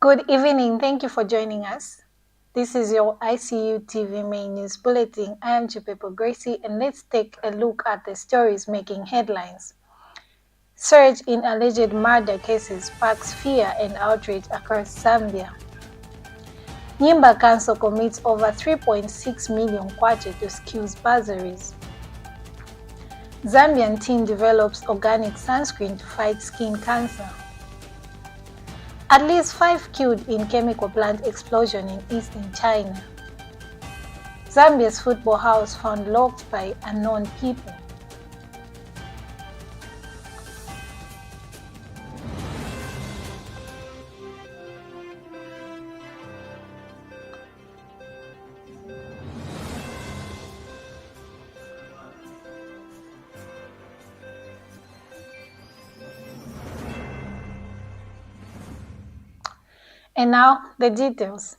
Good evening. Thank you for joining us. This is your ICU TV main news bulletin. I am Chipepo Gracie, and let's take a look at the stories making headlines. Surge in alleged murder cases sparks fear and outrage across Zambia. Nyimba Council commits over 3.6 million kwacha to skills bursaries. Zambian teen develops organic sunscreen to fight skin cancer. At least 5 killed in chemical plant explosion in eastern China. Zambia's football house found locked by unknown people. And now, the details.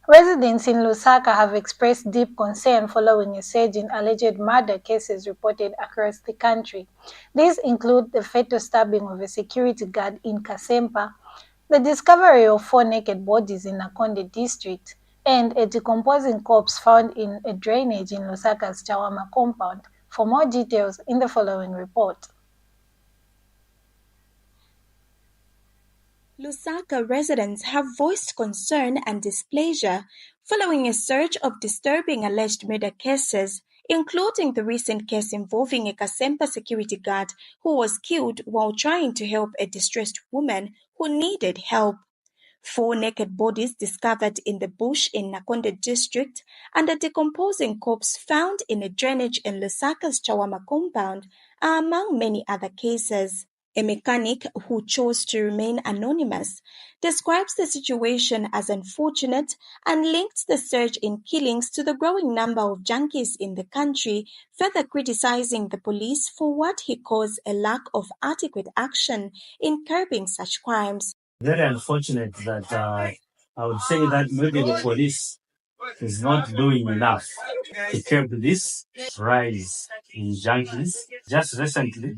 Residents in Lusaka have expressed deep concern following a surge in alleged murder cases reported across the country. These include the fatal stabbing of a security guard in Kasempa, the discovery of 4 naked bodies in Nakonde district, and a decomposing corpse found in a drainage in Lusaka's Chawama compound. For more details, in the following report. Lusaka residents have voiced concern and displeasure following a surge of disturbing alleged murder cases, including the recent case involving a Kasempa security guard who was killed while trying to help a distressed woman who needed help. 4 naked bodies discovered in the bush in Nakonde district and a decomposing corpse found in a drainage in Lusaka's Chawama compound are among many other cases. A mechanic who chose to remain anonymous describes the situation as unfortunate and links the surge in killings to the growing number of junkies in the country, further criticizing the police for what he calls a lack of adequate action in curbing such crimes. Very unfortunate that I would say that maybe the police is not doing enough to curb this rise in junkies. Just recently,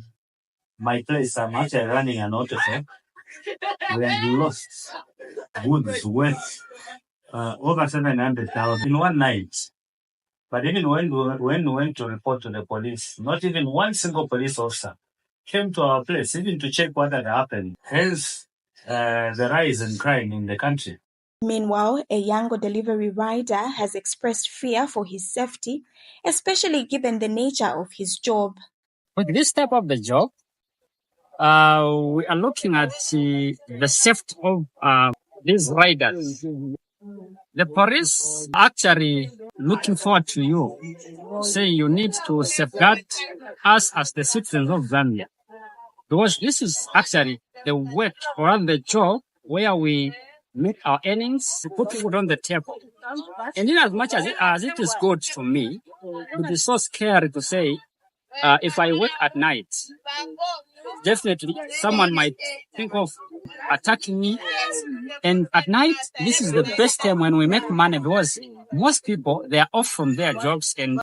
my place, I'm actually running an auto shop. We had lost goods worth over 700,000 in one night. But even when we went to report to the police, not even one single police officer came to our place even to check what had happened. Hence, the rise in crime in the country. Meanwhile, a Yango delivery rider has expressed fear for his safety, especially given the nature of his job. With this type of the job, we are looking at the safety of these riders. The police actually looking forward to you, saying you need to safeguard us as the citizens of Zambia. Because this is actually the work or the job where we make our earnings, put food on the table. And in as much as it is good for me, it is so scary to say, if I work at night, definitely someone might think of attacking me. And at night, this is the best time when we make money because most people, they are off from their jobs and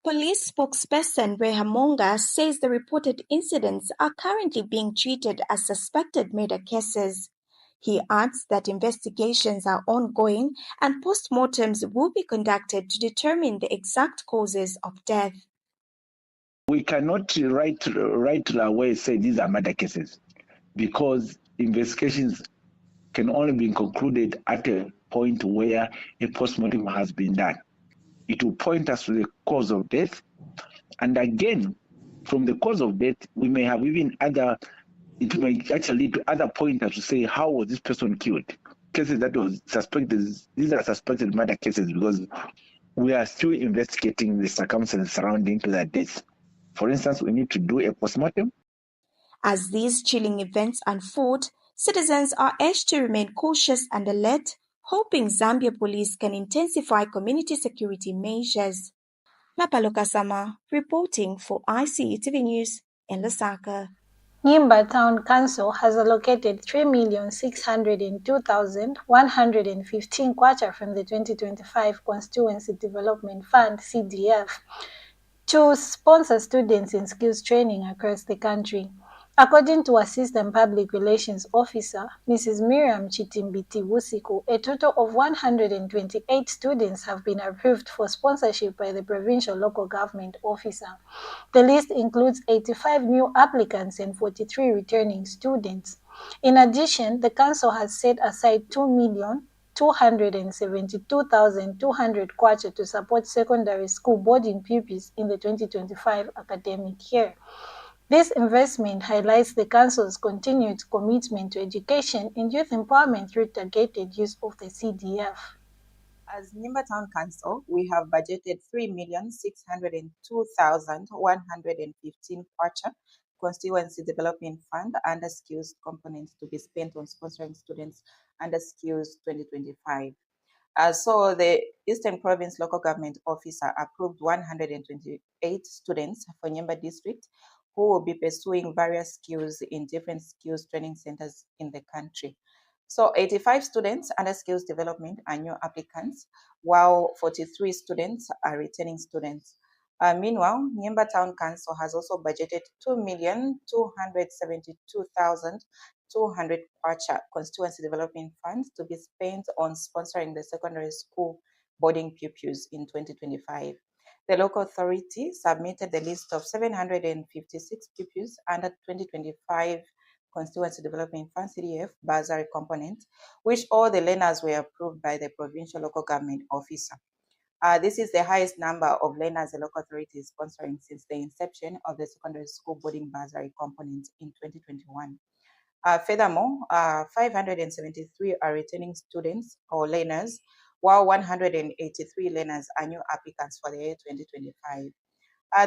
Police spokesperson Rehamonga says the reported incidents are currently being treated as suspected murder cases. He adds that investigations are ongoing and postmortems will be conducted to determine the exact causes of death. We cannot right away say these are murder cases because investigations can only be concluded at a point where a postmortem has been done. It will point us to the cause of death. And again, from the cause of death, we may have even it may actually lead to other pointers to say, how was this person killed? Cases that was suspected, these are suspected murder cases because we are still investigating the circumstances surrounding to that death. For instance, we need to do a postmortem. As these chilling events unfold, citizens are urged to remain cautious and alert, hoping Zambia police can intensify community security measures. Napaloka Sama, reporting for ICU TV News in Lusaka. Nyimba Town Council has allocated 3,602,115 kwacha from the 2025 Constituency Development Fund (CDF) to sponsor students in skills training across the country. According to Assistant Public Relations Officer, Mrs. Miriam Chitimbiti Wusiku, a total of 128 students have been approved for sponsorship by the provincial local government officer. The list includes 85 new applicants and 43 returning students. In addition, the council has set aside 2,272,200 kwacha to support secondary school boarding pupils in the 2025 academic year. This investment highlights the Council's continued commitment to education and youth empowerment through targeted use of the CDF. As Nyimba Town Council, we have budgeted 3,602,115 kwacha Constituency Development Fund under Skills components to be spent on sponsoring students under Skills 2025. So the Eastern Province Local Government Officer approved 128 students for Nyimba District who will be pursuing various skills in different skills training centers in the country. So 85 students under skills development are new applicants, while 43 students are returning students. Meanwhile, Nyimba Town Council has also budgeted 2,272,200 kwacha Constituency Development Funds to be spent on sponsoring the secondary school boarding pupils in 2025. The local authority submitted the list of 756 pupils under 2025 Constituency Development Fund CDF bursary component, which all the learners were approved by the provincial local government officer. This is the highest number of learners the local authority is sponsoring since the inception of the secondary school boarding bursary component in 2021. Furthermore, 573 are returning students or learners, while 183 learners are new applicants for the year 2025.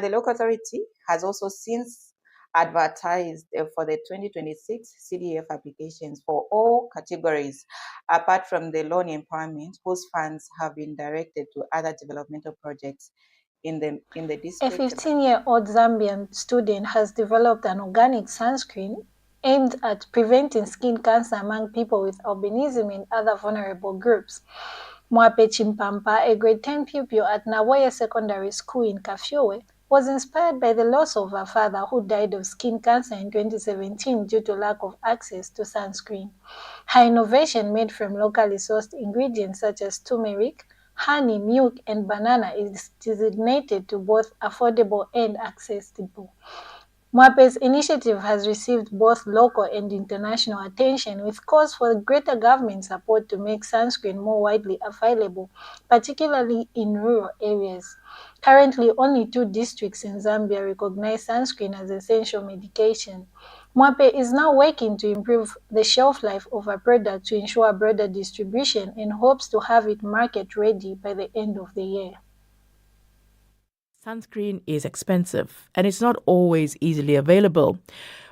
The local authority has also since advertised for the 2026 CDF applications for all categories, apart from the loan empowerment, whose funds have been directed to other developmental projects in the district. A 15-year-old Zambian student has developed an organic sunscreen aimed at preventing skin cancer among people with albinism and other vulnerable groups. Mwape Chimpampa, a grade 10 pupil at Nawoya Secondary School in Kafue, was inspired by the loss of her father who died of skin cancer in 2017 due to lack of access to sunscreen. Her innovation, made from locally sourced ingredients such as turmeric, honey, milk, and banana, is designated to both affordable and accessible. Mwape's initiative has received both local and international attention, with calls for greater government support to make sunscreen more widely available, particularly in rural areas. Currently, only 2 districts in Zambia recognize sunscreen as essential medication. Mwape is now working to improve the shelf life of a product to ensure broader distribution and hopes to have it market ready by the end of the year. Sunscreen is expensive and it's not always easily available.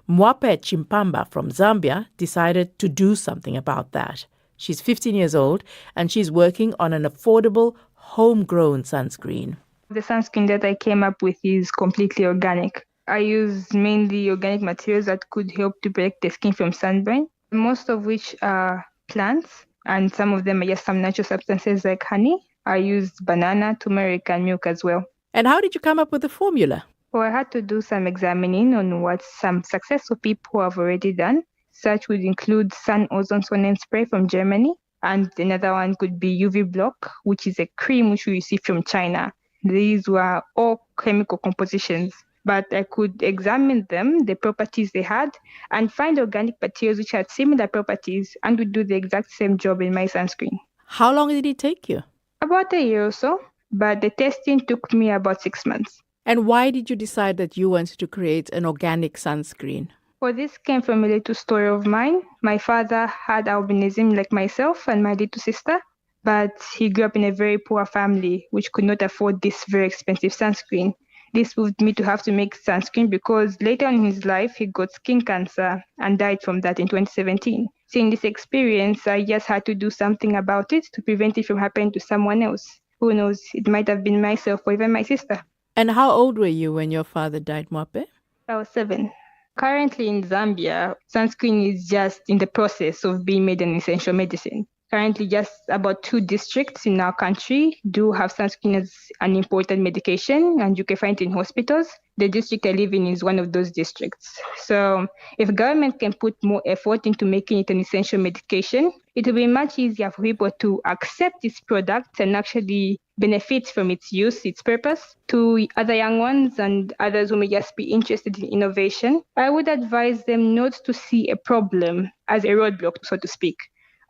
Mwape Chimpamba from Zambia decided to do something about that. She's 15 years old and she's working on an affordable, homegrown sunscreen. The sunscreen that I came up with is completely organic. I use mainly organic materials that could help to protect the skin from sunburn, most of which are plants, and some of them are just some natural substances like honey. I used banana, turmeric, and milk as well. And how did you come up with the formula? Well, I had to do some examining on what some successful people have already done. Such would include sun ozone sonnet spray from Germany, and another one could be UV block, which is a cream which we receive from China. These were all chemical compositions, but I could examine them, the properties they had, and find organic materials which had similar properties and would do the exact same job in my sunscreen. How long did it take you? About a year or so, but the testing took me about 6 months. And why did you decide that you wanted to create an organic sunscreen? Well, this came from a little story of mine. My father had albinism like myself and my little sister, but he grew up in a very poor family which could not afford this very expensive sunscreen. This moved me to have to make sunscreen because later on in his life, he got skin cancer and died from that in 2017. Seeing this experience, I just had to do something about it to prevent it from happening to someone else. Who knows, it might have been myself or even my sister. And how old were you when your father died, Mwape? I was 7. Currently in Zambia, sunscreen is just in the process of being made an essential medicine. Currently, just about 2 districts in our country do have sunscreen as an important medication, and you can find it in hospitals. The district I live in is one of those districts. So if government can put more effort into making it an essential medication, it will be much easier for people to accept this product and actually benefit from its use, its purpose. To other young ones and others who may just be interested in innovation, I would advise them not to see a problem as a roadblock, so to speak.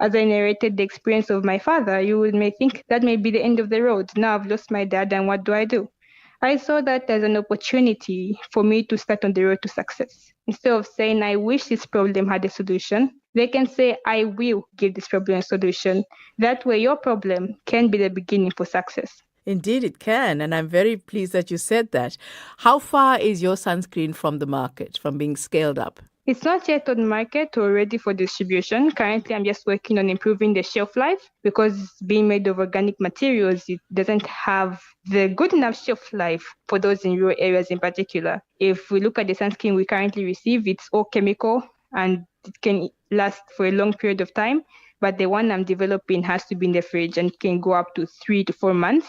As I narrated the experience of my father, you may think that may be the end of the road. Now I've lost my dad, and what do? I saw that as an opportunity for me to start on the road to success. Instead of saying, I wish this problem had a solution, they can say, I will give this problem a solution. That way, your problem can be the beginning for success. Indeed, it can. And I'm very pleased that you said that. How far is your sunscreen from the market, from being scaled up? It's not yet on the market or ready for distribution. Currently, I'm just working on improving the shelf life because it's being made of organic materials. It doesn't have the good enough shelf life for those in rural areas in particular. If we look at the sunscreen we currently receive, it's all chemical and it can last for a long period of time. But the one I'm developing has to be in the fridge and can go up to 3 to 4 months.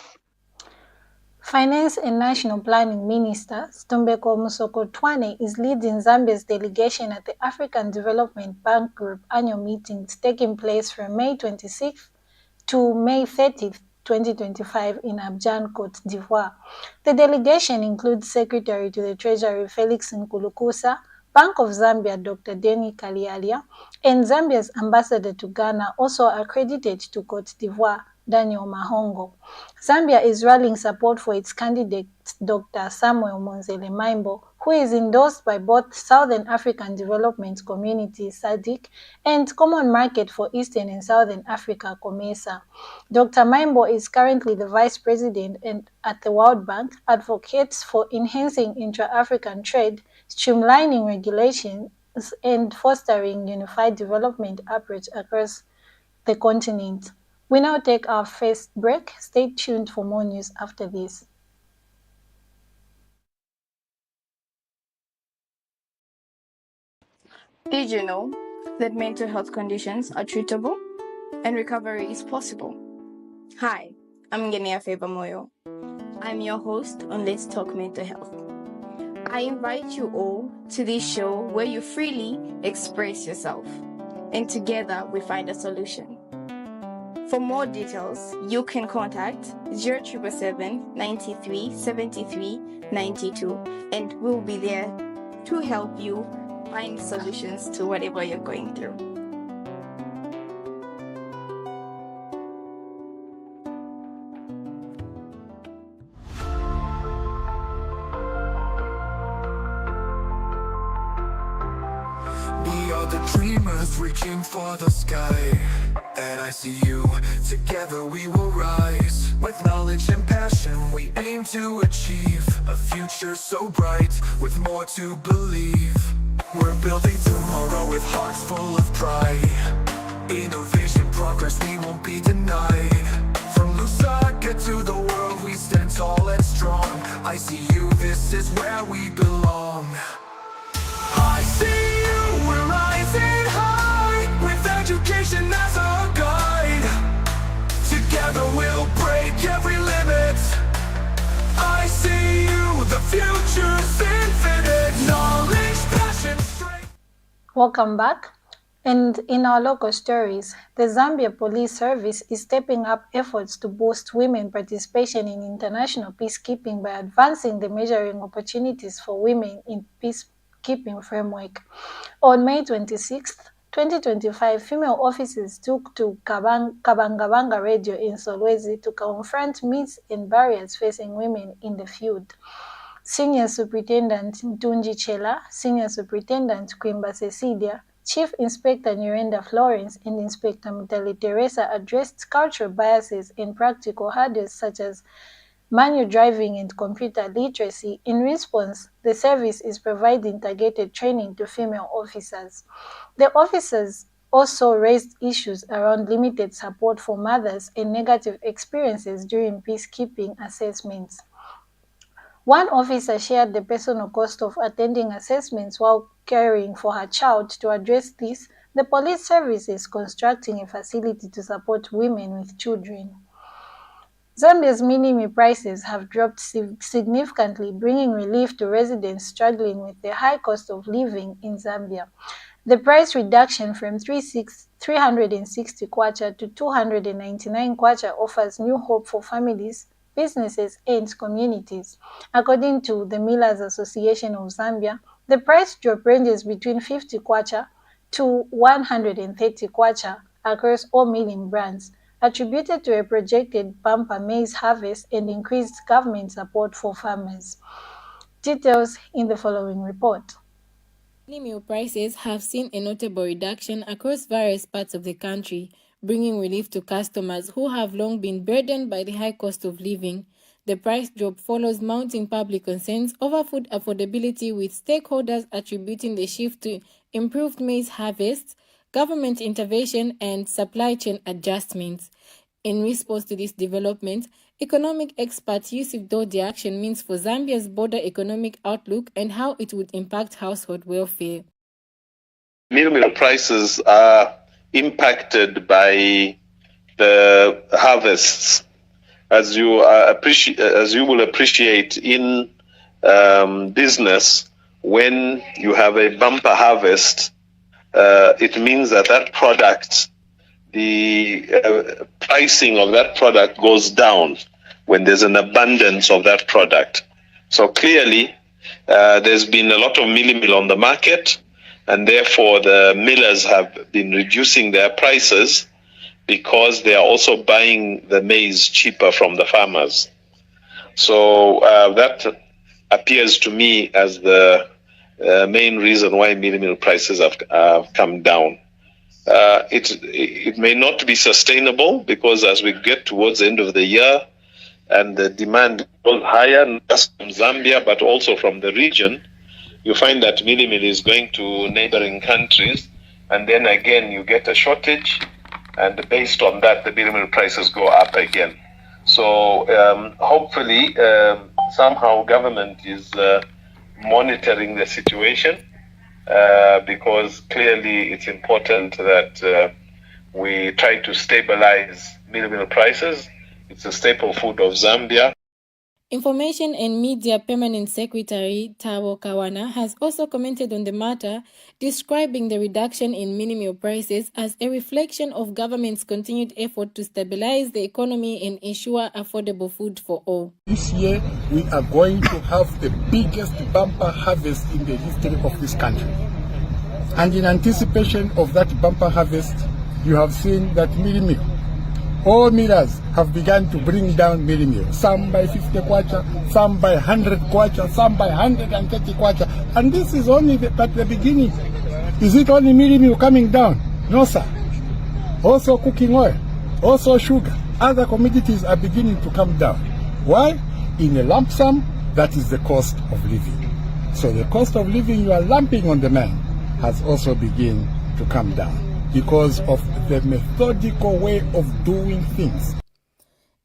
Finance and National Planning Minister Stombeko Musokotwane is leading Zambia's delegation at the African Development Bank Group annual meetings taking place from May 26th to May 30th, 2025 in Abidjan, Côte d'Ivoire. The delegation includes Secretary to the Treasury Felix Nkulukusa, Bank of Zambia Dr. Denny Kalialia, and Zambia's ambassador to Ghana, also accredited to Côte d'Ivoire, Daniel Mahongo. Zambia is rallying support for its candidate, Dr. Samuel Monzele Maimbo, who is endorsed by both Southern African Development Community, SADC, and Common Market for Eastern and Southern Africa, COMESA. Dr. Maimbo is currently the Vice President and at the World Bank, advocates for enhancing intra-African trade, streamlining regulations, and fostering unified development approach across the continent. We now take our first break. Stay tuned for more news after this. Did you know that mental health conditions are treatable and recovery is possible? Hi, I'm Ngenia Moyo. I'm your host on Let's Talk Mental Health. I invite you all to this show where you freely express yourself and together we find a solution. For more details, you can contact 0777 93 73 92 and we'll be there to help you find solutions to whatever you're going through. We are the dreamers reaching for the sky. At ICU, together we will rise. With knowledge and passion, we aim to achieve a future so bright, with more to believe. We're building tomorrow with hearts full of pride. Innovation, progress, we won't be denied. From Lusaka to the world, we stand tall and strong. ICU, this is where we belong. ICU, we're rising high, with education as a guide. Together we'll break every limit. ICU, the future's infinite. Knowledge, passion, strength. Welcome back. And in our local stories, the Zambia Police Service is stepping up efforts to boost women participation in international peacekeeping by advancing the measuring opportunities for women in peacekeeping framework. On May 26th, 2025, female officers took to Kabangabanga Radio in Solwezi to confront myths and barriers facing women in the field. Senior Superintendent Ntunji Chela, Senior Superintendent Kwimba Cecilia, Chief Inspector Nurenda Florence, and Inspector Mutali Teresa addressed cultural biases and practical hurdles such as manual driving and computer literacy. In response, the service is providing targeted training to female officers. The officers also raised issues around limited support for mothers and negative experiences during peacekeeping assessments. One officer shared the personal cost of attending assessments while caring for her child. To address this, the police service is constructing a facility to support women with children. Zambia's minimum prices have dropped significantly, bringing relief to residents struggling with the high cost of living in Zambia. The price reduction from 360 kwacha to 299 kwacha offers new hope for families, businesses, and communities. According to the Millers Association of Zambia, the price drop ranges between 50 kwacha to 130 kwacha across all milling brands, attributed to a projected bumper maize harvest and increased government support for farmers. Details in the following report. Meal prices have seen a notable reduction across various parts of the country, bringing relief to customers who have long been burdened by the high cost of living. The price drop follows mounting public concerns over food affordability, with stakeholders attributing the shift to improved maize harvests, government intervention, and supply chain adjustments. In response to this development, economic expert Yusuf Dodi action means for Zambia's broader economic outlook and how it would impact household welfare. Meal prices are impacted by the harvests, as you will appreciate in business. When you have a bumper harvest, it means that product, the pricing of that product goes down when there's an abundance of that product. So clearly, there's been a lot of meal on the market, and therefore the millers have been reducing their prices because they are also buying the maize cheaper from the farmers. So that appears to me as the main reason why meal prices have come down. It may not be sustainable, because as we get towards the end of the year and the demand goes higher, not just from Zambia but also from the region, you find that meal is going to neighboring countries, and then again you get a shortage, and based on that the meal prices go up again. So hopefully somehow government is monitoring the situation, because clearly it's important that we try to stabilize meal prices. It's a staple food of Zambia. Information and Media Permanent Secretary Tabo Kawana has also commented on the matter, describing the reduction in minimum prices as a reflection of government's continued effort to stabilize the economy and ensure affordable food for all. This year, we are going to have the biggest bumper harvest in the history of this country. And in anticipation of that bumper harvest, you have seen that all millers have begun to bring down meal, some by 50 kwacha, some by 100 kwacha, some by 130 kwacha. And this is only at the beginning. Is it only meal coming down? No, sir. Also cooking oil, also sugar. Other commodities are beginning to come down. Why? In a lump sum, that is the cost of living. So the cost of living you are lumping on the man has also begun to come down, because of the methodical way of doing things.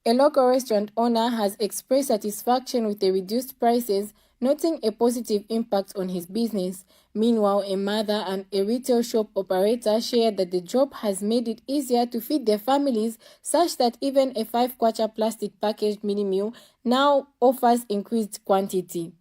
A local restaurant owner has expressed satisfaction with the reduced prices, noting a positive impact on his business. Meanwhile, a mother and a retail shop operator shared that the drop has made it easier to feed their families, such that even a 5 kwacha plastic packaged mini meal now offers increased quantity.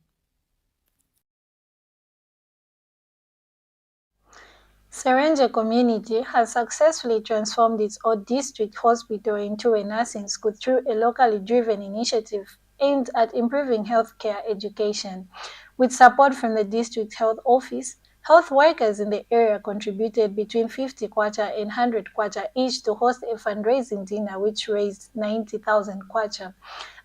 Serenje community has successfully transformed its old district hospital into a nursing school through a locally driven initiative aimed at improving healthcare education. With support from the district health office, health workers in the area contributed between 50 kwacha and 100 kwacha each to host a fundraising dinner which raised 90,000 kwacha.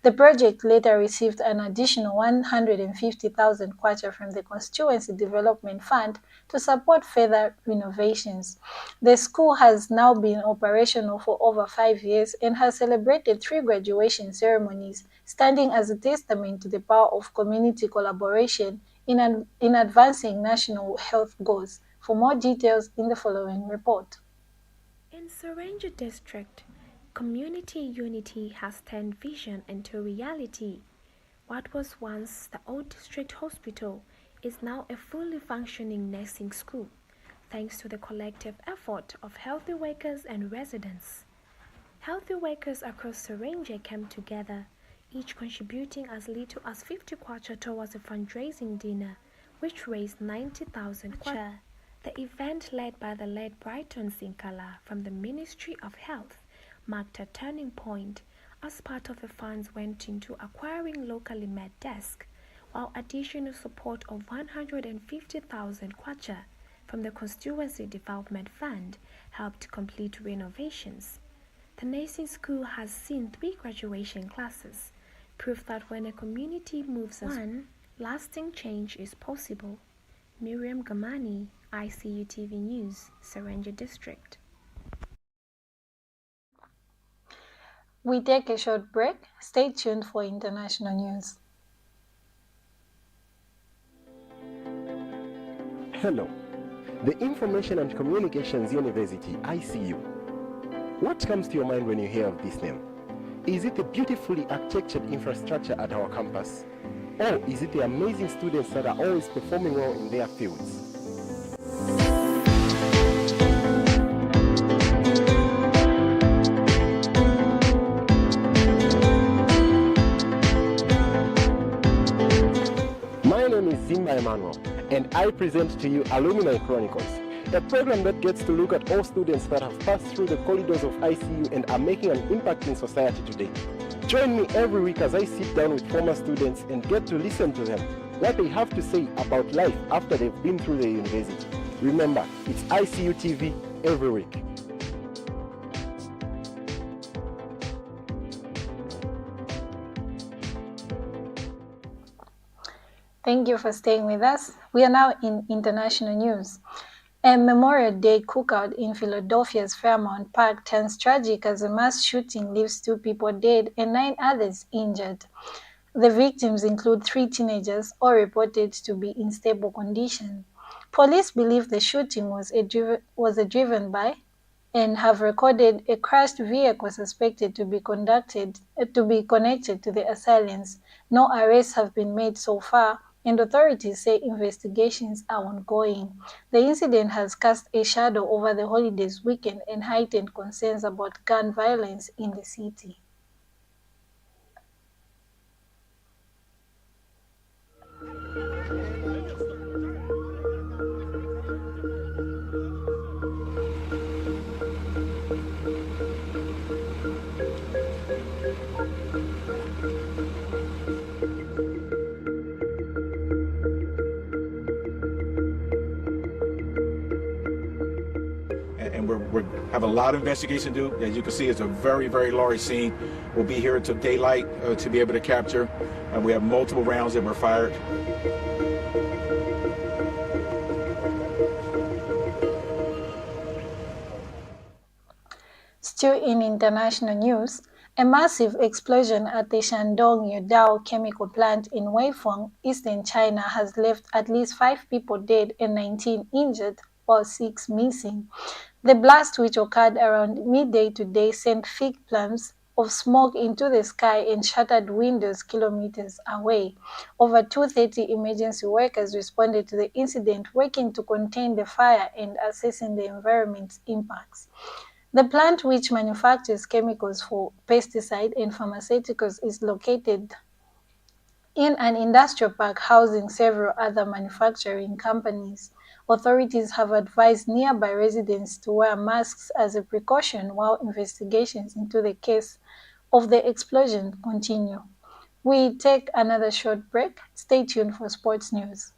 The project later received an additional 150,000 kwacha from the Constituency Development Fund to support further renovations. The school has now been operational for over 5 years and has celebrated 3 graduation ceremonies, standing as a testament to the power of community collaboration in advancing national health goals. For more details in the following report. In Serenje District, community unity has turned vision into reality. What was once the old district hospital is now a fully functioning nursing school, thanks to the collective effort of healthy workers and residents. Healthy workers across Serengeti came together, each contributing as little as 50 kwacha towards a fundraising dinner, which raised 90,000 kwacha. The event, led by the late Brighton Sinkala from the Ministry of Health, marked a turning point, as part of the funds went into acquiring locally made desks, while additional support of 150,000 kwacha from the Constituency Development Fund helped complete renovations. The nursing school has seen 3 graduation classes, proof that when a community moves as one, lasting change is possible. Miriam Gamani, ICU TV News, Serengeti District. We take a short break. Stay tuned for international news. Hello, the Information and Communications University, ICU. What comes to your mind when you hear of this name? Is it the beautifully architectured infrastructure at our campus? Or is it the amazing students that are always performing well in their fields? My name is Nyimba, and I present to you Alumni Chronicles, a program that gets to look at all students that have passed through the corridors of ICU and are making an impact in society today. Join me every week as I sit down with former students and get to listen to them, what they have to say about life after they've been through the university. Remember, it's ICU TV every week. Thank you for staying with us. We are now in international news. A Memorial Day cookout in Philadelphia's Fairmount Park turns tragic as a mass shooting leaves 2 people dead and 9 others injured. The victims include 3 teenagers, all reported to be in stable condition. Police believe the shooting was driven by and have recorded a crashed vehicle suspected to be connected to the assailants. No arrests have been made so far, and authorities say investigations are ongoing. The incident has cast a shadow over the holidays weekend and heightened concerns about gun violence in the city. We have a lot of investigation to do. As you can see, it's a very, very large scene. We'll be here until daylight to be able to capture. And we have multiple rounds that were fired. Still in international news, a massive explosion at the Shandong Yudao chemical plant in Weifang, eastern China, has left at least 5 people dead and 19 injured, or 6 missing. The blast, which occurred around midday today, sent thick plumes of smoke into the sky and shattered windows kilometers away. Over 230 emergency workers responded to the incident, working to contain the fire and assessing the environment's impacts. The plant, which manufactures chemicals for pesticide and pharmaceuticals, is located in an industrial park housing several other manufacturing companies. Authorities have advised nearby residents to wear masks as a precaution while investigations into the case of the explosion continue. We take another short break. Stay tuned for sports news.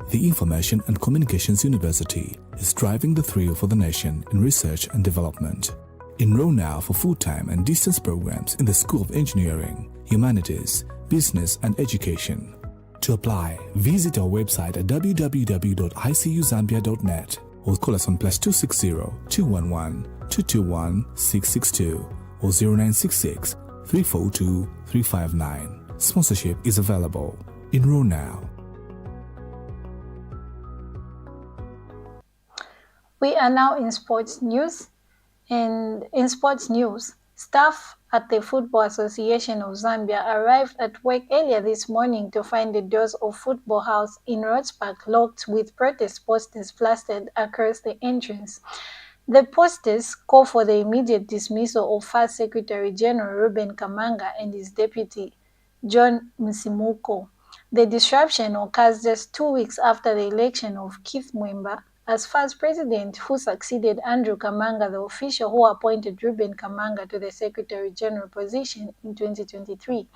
The Information and Communications University is driving the thrill for the nation in research and development. Enroll now for full-time and distance programs in the School of Engineering, Humanities, Business and Education. To apply, visit our website at www.icuzambia.net or call us on +260 211 221 662 or 0966 342 359. Sponsorship is available. Enroll now. We are now in sports news. And in sports news, Staff at the Football Association of Zambia arrived at work earlier this morning to find the doors of Football House in Rhodes Park locked with protest posters plastered across the entrance. The posters call for the immediate dismissal of FAS Secretary General Ruben Kamanga and his deputy, John Msimuko. The disruption occurs just 2 weeks after the election of Keith Nyimba as FAS president, who succeeded Andrew Kamanga, the official who appointed Ruben Kamanga to the Secretary General position in 2023.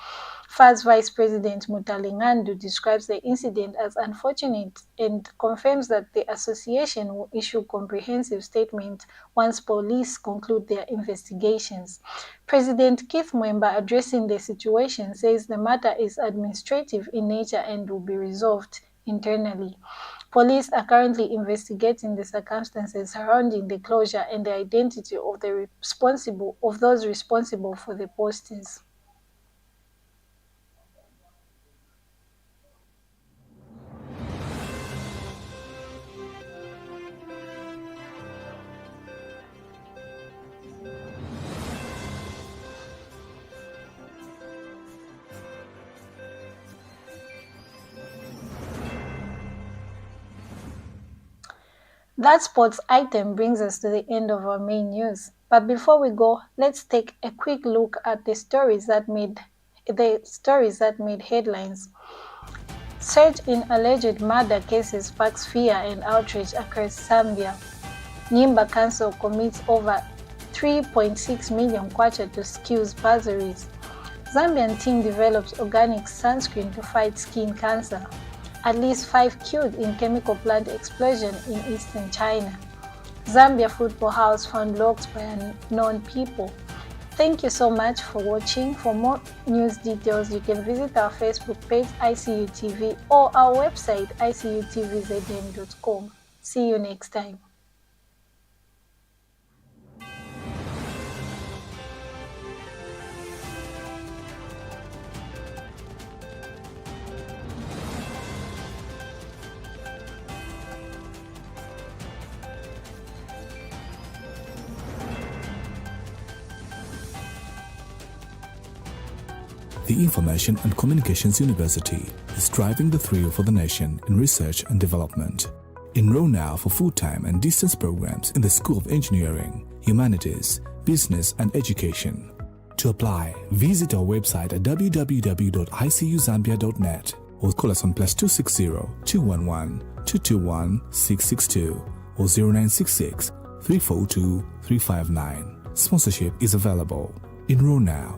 FAS Vice President Mutalingandu describes the incident as unfortunate and confirms that the association will issue comprehensive statement once police conclude their investigations. President Keith Nyimba, addressing the situation, says the matter is administrative in nature and will be resolved internally. Police are currently investigating the circumstances surrounding the closure and the identity of those responsible for the posters. That sports item brings us to the end of our main news. But before we go, let's take a quick look at the stories that made headlines. Surge in alleged murder cases sparks fear and outrage across Zambia. Nyimba Council commits over 3.6 million kwacha to skills bursaries. Zambian team develops organic sunscreen to fight skin cancer. At least 5 killed in chemical plant explosion in eastern China. Zambia Football House found locked by unknown people. Thank you so much for watching. For more news details, you can visit our Facebook page ICU TV or our website icutvzn.com. See you next time. The Information and Communications University is driving the thrill for the nation in research and development. Enroll now for full-time and distance programs in the School of Engineering, Humanities, Business and Education. To apply, visit our website at www.icuzambia.net or call us on +260 211 221 662 or 0966 342 359. Sponsorship is available. Enroll now.